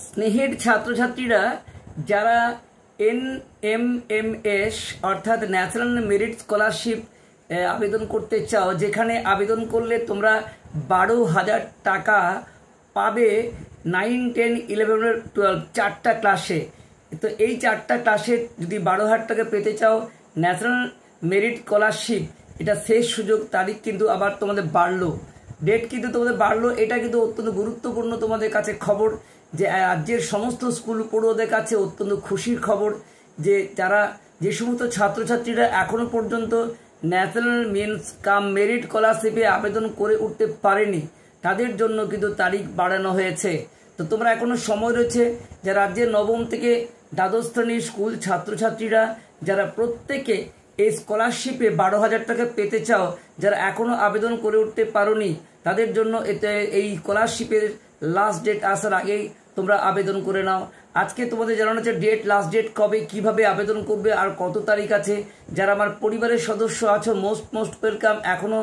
স্নেহের ছাত্রছাত্রীরা যারা NMMS অর্থাৎ ন্যাশনাল মেরিট স্কলারশিপ আবেদন করতে চাও, যেখানে আবেদন করলে তোমরা 12,000 টাকা পাবে 9, 10, 11, 12 চারটা ক্লাসে। তো এই চারটা ক্লাসে যদি 12,000 টাকা পেতে চাও ন্যাশনাল মেরিট স্কলারশিপ, এটা শেষ সুযোগ। তারিখ কিন্তু আবার তোমাদের বাড়লো, ডেট কিন্তু তোমাদের বাড়লো। এটা কিন্তু অত্যন্ত গুরুত্বপূর্ণ তোমাদের কাছে খবর, যে রাজ্যের সমস্ত স্কুল পড়ুয়াদের কাছে অত্যন্ত খুশির খবর, যে যে সমস্ত ছাত্রছাত্রীরা এখনো পর্যন্ত ন্যাশনাল মেরিট স্কলারশিপে আবেদন করে উঠতে পারেনি, তাদের জন্য কিন্তু তারিখ বাড়ানো হয়েছে। তো তোমরা এখনো সময় রয়েছে, যে রাজ্যের নবম থেকে দ্বাদশ শ্রেণীর স্কুল ছাত্রছাত্রীরা যারা প্রত্যেকে এই স্কলারশিপে 12,000 টাকা পেতে চাও, যারা এখনো আবেদন করে উঠতে পারোনি, তাদের জন্য এই স্কলারশিপের লাস্ট ডেট আসার আগেই তোমরা আবেদন করে নাও। আজকে তোমাদের জানানো হচ্ছে লাস্ট ডেট কবে, কিভাবে আবেদন করবে আর কত তারিখ আছে। যারা আমার পরিবারের সদস্য আছো মোস্ট ওয়েলকাম। এখনো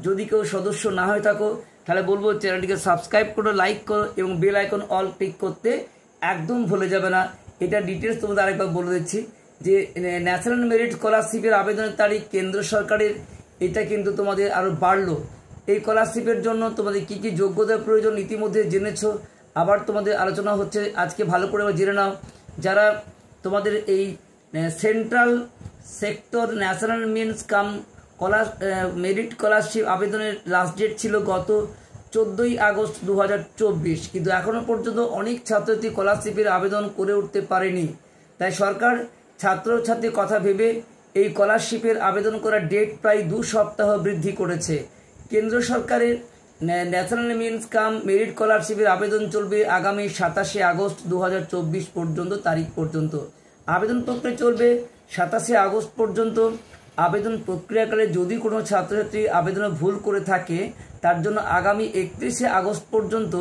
যদি কেউ সদস্য না হয়ে থাকো তাহলে বলবো চ্যানেলটিকে সাবস্ক্রাইব করো, লাইক করো এবং বেল আইকন অল ক্লিক করতে একদম ভুলে যাবে না। এটা ডিটেলস তোমাদের আরেকবার বলে দিচ্ছি, যে ন্যাশনাল মেরিট স্কলারশিপের আবেদনের তারিখ কেন্দ্র সরকারের, এটা কিন্তু তোমাদের আরও বাড়লো। এই স্কলারশিপের জন্য তোমাদের কি কি যোগ্যতার প্রয়োজন ইতিমধ্যে জেনেছো, আবার তোমাদের আলোচনা হচ্ছে, আজকে ভালো করে জেনে নাও। যারা তোমাদের এই central sector national merit scholarship আবেদনের লাস্ট ডেট ছিল গত 14ই আগস্ট 2024, কিন্তু এখনো পর্যন্ত অনেক ছাত্রছাত্রী স্কলারশিপের আবেদন করে উঠতে পারেনি। তাই সরকার ছাত্রছাত্রীর কথা ভেবে এই স্কলারশিপের আবেদন করার ডেট প্রায় 2 সপ্তাহ বৃদ্ধি করেছে। কেন্দ্র সরকারের ন্যাশনাল মেরিট স্কলারশিপের আবেদন চলবে আগামী 27শে আগস্ট 2024 পর্যন্ত তারিখ পর্যন্ত। আবেদন প্রক্রিয়া চলবে 27শে আগস্ট পর্যন্ত। আবেদন প্রক্রিয়াকালে যদি কোনো ছাত্রছাত্রী আবেদনে ভুল করে থাকে, তার জন্য আগামী 31শে আগস্ট পর্যন্ত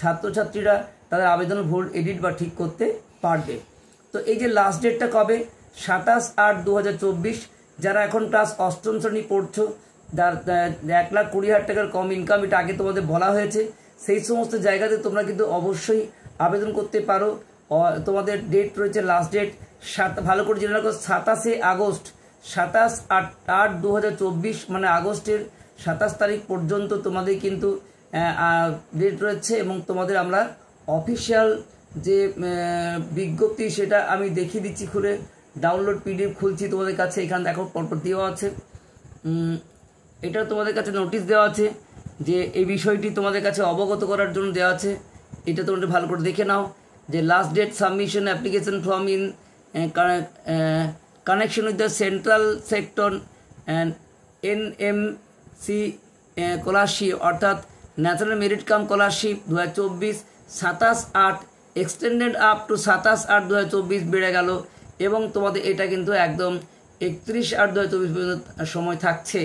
ছাত্রছাত্রীরা তাদের আবেদন ভুল এডিট বা ঠিক করতে পারবে। তো এই যে লাস্ট ডেটটা কবে, 27/8/2024। যারা এখন ক্লাস 8ম শ্রেণী পড়ছো, যার 1,20,000 টাকার কম ইনকাম, এটা আগে তোমাদের বলা হয়েছে, সেই সমস্ত জায়গাতে তোমরা কিন্তু অবশ্যই আবেদন করতে পারো। তোমাদের ডেট রয়েছে লাস্ট ডেট ভালো করে জেনে রাখো 27শে আগস্ট, 27/8/2024 মানে আগস্টের 27 তারিখ পর্যন্ত তোমাদের কিন্তু ডেট রয়েছে। এবং তোমাদের আমরা অফিসিয়াল যে বিজ্ঞপ্তি সেটা আমি দেখিয়ে দিচ্ছি, খুলে ডাউনলোড PDF খুলছি তোমাদের কাছে। এখানে দেখো পরপর দেওয়া আছে, এটা তোমাদের কাছে নোটিশ দেওয়া আছে, যে এই বিষয়টি তোমাদের কাছে অবগত করার জন্য দেওয়া আছে। এটা তোমরা ভালো করে দেখে নাও, যে last date submission application form in connection with the central sector NMC scholarship অর্থাৎ national merit scholarship 2024 27/8 extended up to 27/8/2024 বেড়ে গেল। এবং তোমাদের এটা কিন্তু একদম 31/8/2024 পর্যন্ত সময় থাকছে।